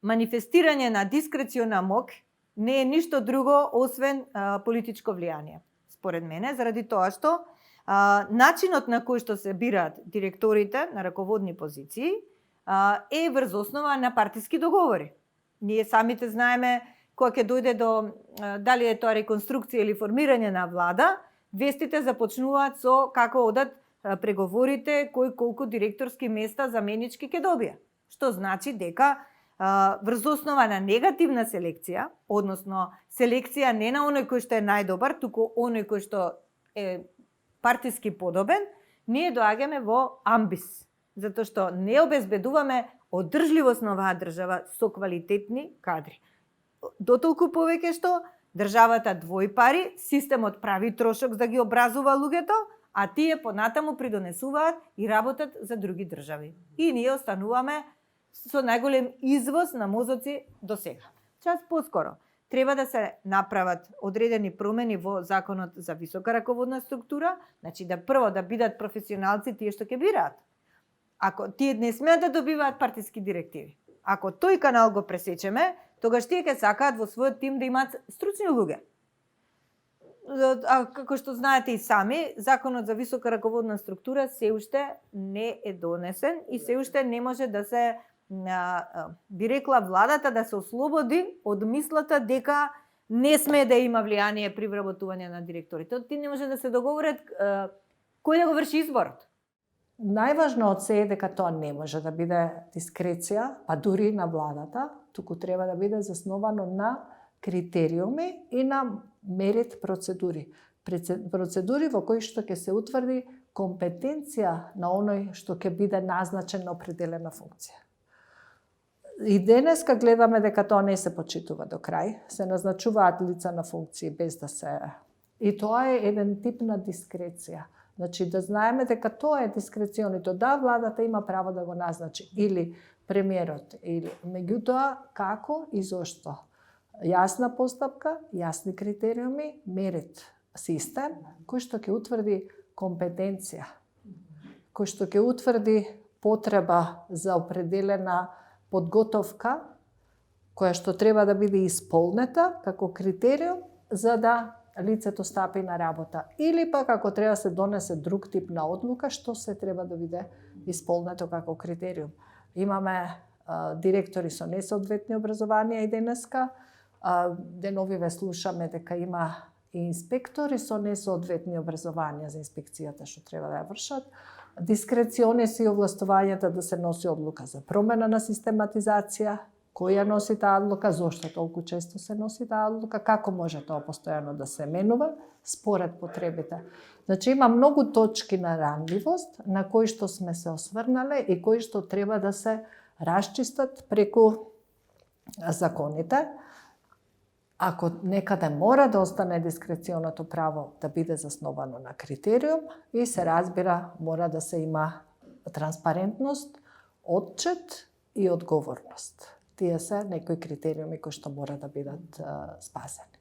манифестирање на дискрециона мок не е ништо друго освен политичко влијание. Според мене, заради тоа што начинот на кој што се бираат директорите на раководни позиции е врз основа на партиски договори. Ние самите знаеме кога ќе дојде до дали е тоа реконструкција или формирање на влада, вестите започнуваат со како одат преговорите, кој колку директорски места заменички ќе добие. Што значи дека врз основа на негативна селекција, односно селекција не на оној кој што е најдобар, туку оној кој што е партиски подобен, ние доаѓаме во амбис, затоа што не обезбедуваме одржливост на оваа држава со квалитетни кадри. Дотолку повеќе што државата двои пари, системот прави трошок за да ги образува луѓето, а тие понатаму придонесуваат и работат за други држави. И ние остануваме со најголем извоз на мозоци до сега. Час поскоро треба да се направат одредени промени во Законот за висока раководна структура, значи да прво да бидат професионалци тие што ќе бираат. Ако тие не смеат да добиваат партиски директиви, ако тој канал го пресечеме, тогаш тие ќе сакаат во својот тим да имаат стручни луѓе. А како што знаете и сами, Законот за висока раководна структура се уште не е донесен и се уште не може да се би рекла владата да се ослободи од мислата дека не смее да има влијание при вработување на директорите. Ти не може да се договорат кој да го врши изборот. Најважно од се е дека тоа не може да биде дискреција, па дури на владата, туку треба да биде засновано на критериуми и на мерит процедури. Процедури во кои што ќе се утврди компетенција на оној што ќе биде назначен на определена функција. И денеска гледаме дека тоа не се почитува до крај, се назначуваат лица на функции без да се... И тоа е еден тип на дискреција. Значи да знаеме дека тоа е дискреционито. Да, владата има право да го назначи или премиерот, или меѓутоа како и зошто. Јасна постапка, јасни критериуми, мерит систем кој што ќе утврди компетенција, кој што ќе утврди потреба за определена подготовка која што треба да биде исполнета како критериум за да лицето стапи на работа. Или пак ако треба да се донесе друг тип на одлука, што се треба да биде исполнето како критериум. Имаме директори со несоодветни образованија и денеска, деновиве слушаме дека има и инспектори со несоодветни образованија за инспекцијата што треба да ја вршат. Дискрециони се и овластувањата да се носи одлука за промена на систематизација, кој ја носи таа одлука, зошто толку често се носи таа одлука, како може тоа постојано да се менува според потребите. Значи има многу точки на ранливост на кои што сме се осврнале и кои што треба да се расчистат преку законите. Ако некаде мора да остане дискреционото право да биде засновано на критериум и се разбира мора да се има транспарентност, отчет и одговорност. Тие се некои критериуми кои што мора да бидат спазени.